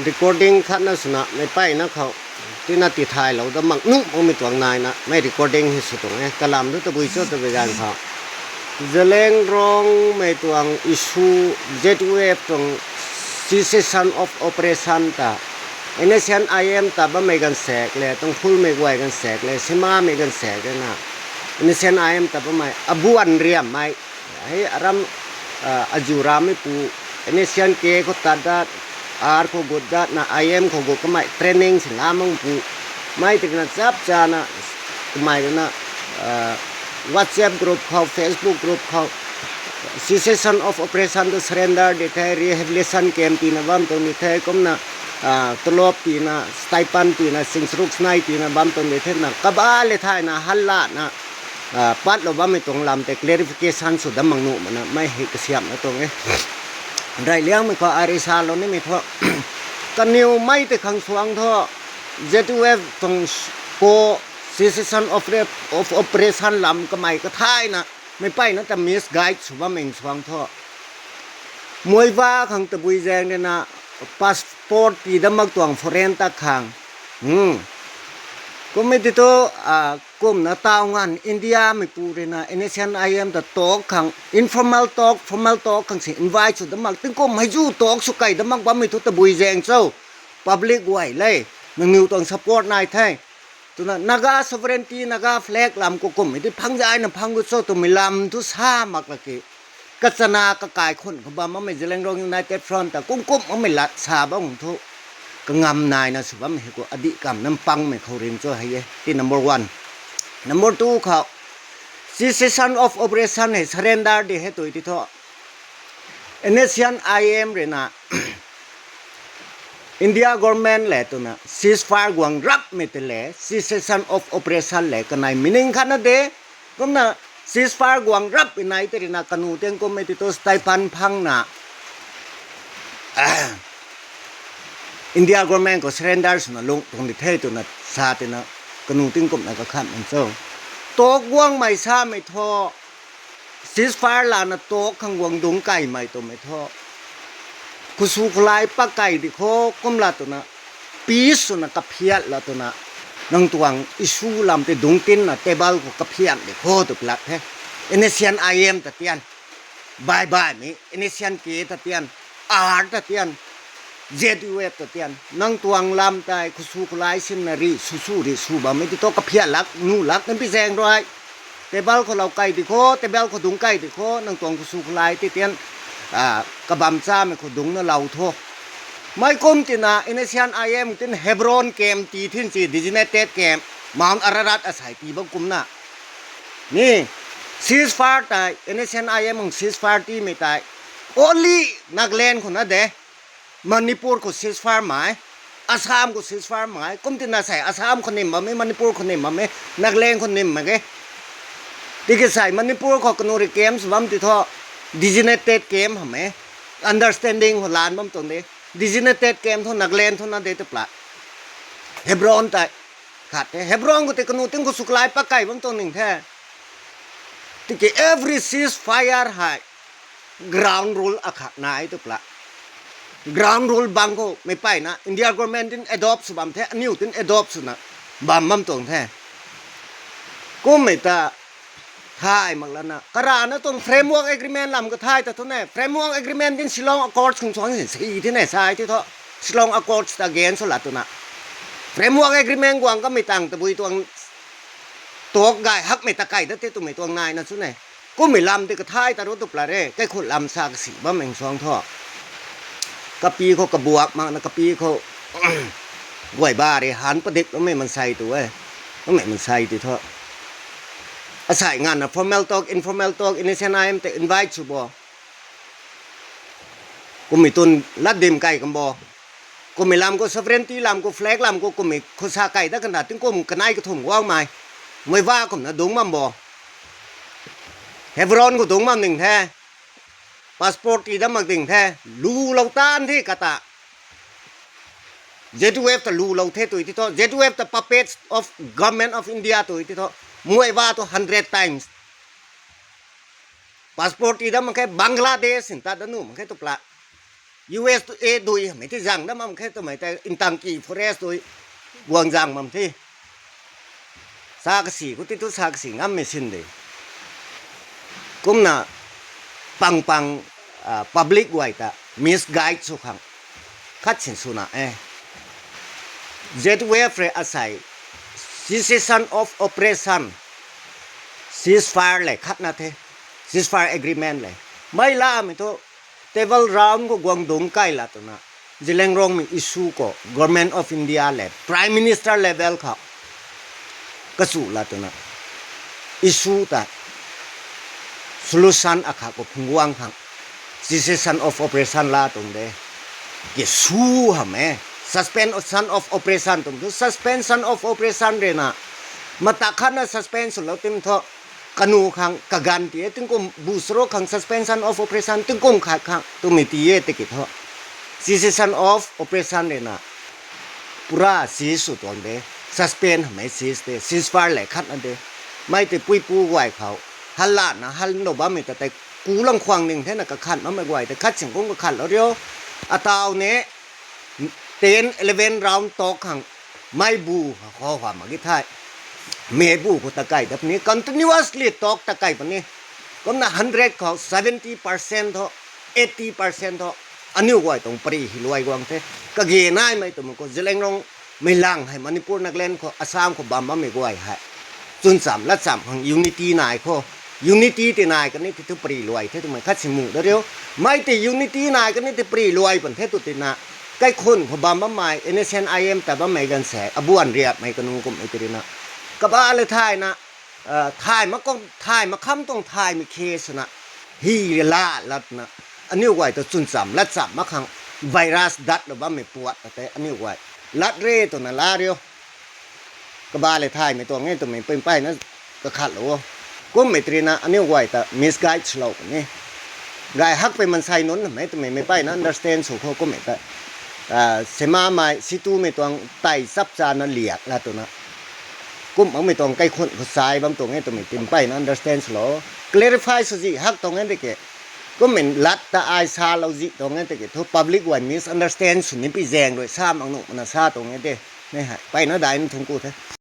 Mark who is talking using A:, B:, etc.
A: recording คันนะสนะไม่ไปนะเขาที่นาติไทยเราต้องมักนึกบ่มีตัวนายนะไม่ recording ให้สุดตรงนี้กะลำตะบุยโซตะเวกันเขาจะแรงรองไม่ตวง issue Z-Wave ตรง cessation of operation ตาอันนี้ฉัน IM ตาบ่ไม่กันแสกเลยต้องพูดไม่ไหวกันแสกเลยสิมาไม่กันแสกเลยนะอันนี้ฉัน IM ตาบ่ไม่อบุอันเรียมไม่ให้อารมอจุราไม่ปูอันนี้ฉันเกก็ตัดดาR ko godat na IM ko go kamai training silamang pu mai tikna sap jana kamai na WhatsApp group ko Facebook group ko cessation of operation to surrender de thai rehabilitation camp ti na bam to ni thai kom na tolop ti na stipend ti na singsruk snai ti na bam to ni thai na kaba le thai na halla na pat lo bam tong lam te clarification su dam mangnu na mai he kasiam na tongได้เลี้ยงมันก็อาริซาโลนี่มีท่อกันนิวไม่แต่ขังสวงท่อ Z-Wave ตรงโป cessation of operation ลำก็ไม่ก็ท้ายนะไม่ไปนะแต่มิสไกด์สุว่าเมงสวงท่อมวยว่าขังตะบุยแจงเนี่ยนะพาสปอร์ตที่ดำมักตวงฟอเรนตะขังก็ไม่ติดตัวกลุ่มนะตาวงานอินเดียไม่ปูเลยนะเอเนเซียนไอเอ็มแต่ตอกขัง informal talk formal talk ขังสิ invite สุดดำมักตึงก็ไม่จู่ตอกสุกัยดำมักว่าไม่ทุตะบุยแจงเจ้า public ไว้เลยนังนิวต้อง support นายไทยตัวนั้น naga sovereignty naga flag ลำก็กลุ่มไม่ได้พังใจนะพังกุศลตัวไม่ลำทุสามักละกีกัศนากกายคนเขาบอกว่าไม่จะเล่นรอง United Front แต่กุ้มมันไม่ลัดสาบ้างทุกก็งำนายนะสุว่าไม่เห็นกูอดีกรรมน้ำปังไม่เขาเรียนจ้าให้ที่ number 1 number 2เขา cessation of operation ให้ surrender ดีให้ตัวที่ท่อ Indonesian IM เรนะ India government แหละตัวน่ะ ceasefire กวางรับไม่แต่แหละ cessation of operation แหละก็ใน meaning ขนาดเด้ก็น่ะ ceasefire กวางรับไปไหนแต่นะกันูเตียงก็ไม่ติดตัว stipend พังน่ะIndia government ก็ surrender สุนะลงตรงที่เทตัวน่ะซาตินะกนูติ้งกบน่ะก็คันมันเจ้าตกวงไม่ซาไม่ทอ ceasefire ลานะตกข้างวงดงไก่ไม่ตัวไม่ทอกุสุคลายปะไก่ดิโคกมลาตัวน่ะปีสุนะกับเพียละตัวน่ะนังตวงอิสูลำแต่ดงตินน่ะเตบัลก็กับเพียดิโคตุปลัดแท้เอเนเซียน IM ตะเตียนบายมีเอเนเซียนเกตะเตียนR ตะเตียนZ-Wave ตะเตียนนังตวงลำตายกุสุคลายสินนารีสุริสุบะไม่ติโตกับเพียลักนูลักนั่นพี่แซงร้อยเตบัลก็เราไก่ดิโคเตบัลก็ดงไก่ดิโคนังตวงกุสุคลายติเตียนกะบำซ่าไม่ขดุงนะเราโทไม่ก้มตินะอินเนเซียน IM ตินเฮบรอนเกมตีทิ้นสิดิจิเนเต็ดเกมมาวน์อารารัตอาศัยตีบังกุมนะนี่ซีสฟาร์ตายอินเนเซียน IM ของซีสฟาร์ตีไม่ตายโอลีนักเลนคนนั้นเด้มณิปุรก็ซีสฟาร์หมายอาสามก็ซีสฟาร์หมายก้มตินะใส่อาสามคนนี้มาไม่มณิปุรคนนี้มาไม่นักเลงคนนี้มาไงที่ก็ใส่มณิปุรก็กนูริเกมสวัมติท่อdesignated game หะแม่ understanding หัวลานบ่ตรงนี้ designated game เท่านักเล่นเท่านั้นเด้ตะปละเฮบรอนตายขาดเฮบรอนก็ติกนูติงก็สุกลายปะไก่บ่ตรงนึงแท้ติก every ceasefire high ground rule อะค่ะนายตะปละ ground rule บางก็ไม่ไปนะ India government ติน adopt สุบามแท้นิวติน adopt สุนะบามมั่มตรงแท้ก็ไม่ตาท้ายมักแล้วนะกระนะตรง framework agreement ลำก็ท้ายแต่เท่านั้น framework agreement ที่ Shillong Accords ของ2004ที่ไหนทรายที่เท่า Shillong Accords again สุดละตัวน่ะ framework agreement กวางก็ไม่ต่างแต่บุยตัวกายฮักไม่ตะไก่แต่ตัวไม่ตัวนายนะสุดไหนก็ไม่ลำที่ก็ท้ายแต่รถตุปลาเร่ใกล้คนลำซากสีบ้าแมงสองท่อกะปีเขากระบวกมานะกะปีเขาไหวบ้าเลยหันประดิษฐ์แล้วไม่มันใส่ตัวแล้วไม่มันใส่ที่เท่าอาศัยงานนะ formal talk informal talk Indonesian IM แต่ invite สุบ่กูมีตุนลัดเดมไก่กันบ่กูมีลำกู sovereignty ลำกู flag ลำกูมีโคซาไก่ตะขนาดถึงกูกระนายกระทุ่มว่างใหม่ไม่ว่ากูนะดงมั่มบ่เฮบรอนกูดงมั่มหนึ่งแท้พาสปอร์ตอีดำมักหนึ่งแท้ลูเราต้านที่กะตะ Z-Wave ตะลูเราเทตัวที่ท่อ Z-Wave ตะ puppets of government of India ตัวที่ท่อมวยว่าตัว100 times passport ida man kay Bangladesh inta danu man kay to pla USA dui mai ti jang da mam khe to mai ta intang ki forest dui buang jang mam thi sa ka si ku ti tu sa ka si ngam me sin de kum na pang public wai ta misguide su khang khat sin su na jet welfare asai cessation of operation ceasefire le khat na the ceasefire agreement le mai la mi to table round ko Guangdong kai la to na jileng rong mi issue ko government of India le prime minister level kha ka su la to na issue ta solution akha ko phungwang khang cessation of operation la tong de ke su ha me suspension of operation tong du suspension of operation re na mata khana suspension lo tim tho kanu khang kagan ti ting ko busro khang suspension of operation ting kom kha khang tu mi ti ye te ki tho cessation of operation re na pura si su tong de suspend mai ceasefire le khat an de mai te pui pu wai khao halla na hal no ba mi ta teกูลังควางนึงแท้น่ะก็คันมาไม่ไหวแต่คัดสิงคงก็คันแล้วเดียวอะตาวเน10 11 round ตอกขังไม่บูขอความมากิท้ายเมบูก็ตะไก่แบบนี้ continuously ตอกตะไก่ปานนี้ก็น่ะ100เขา 70% เถาะ 80% เถาะอันนี้ไว้ตรงปรีหิลวยกวางเทก็เกนายไม่ตมก็จะแรงลงไม่ลังให้มณิปุรนักเล่นเขาอาสามเขาบำไม่ไหวให้จน3และ3ของ unity นายเขาunity ti nai kan ni tu pri loi the tu mai khat simu da reu mai ti unity nai kan ni ti pri loi pan the tu ti na kai khon pho bam ba mai nsn im ta ba mai gan se abuan ria mai kan nu kum ai ti na ka ba le thai na thai ma kong thai ma kham tong thai mi case na hi la lat na ani wai to chun sam lat sam ma khang virus dat ba mai puat ta ani wai lat re to na la reu ka ba le thai mai to ngai to mai pen pai na ka khat loก็ไม่ตรีนะอันนี้ไว้แต่ misguide เราเนี่ยไงฮักไปมันใส่น้นไม่ไปนะ understand สุขก็ไม่แต่เสมาไม่สิตูไม่ต้องไต่ซับจานเหลียกแล้วตัวนะก็ไม่ต้องใกล้คนผู้ชายบางตัวเนี่ยตัวไม่ติมไปนะ understand เรา clarify สุดฮักตรงนั้นเด็กก็เหมือนลัดตาไอซาเราจิตรงนั้นเด็กทุก public ไว้ misunderstand สุดนี้ไปแจงโดยซ้ำอังนุมันซาตรงนี้เด็กนี่ฮะไปนะได้นั่นทุกคน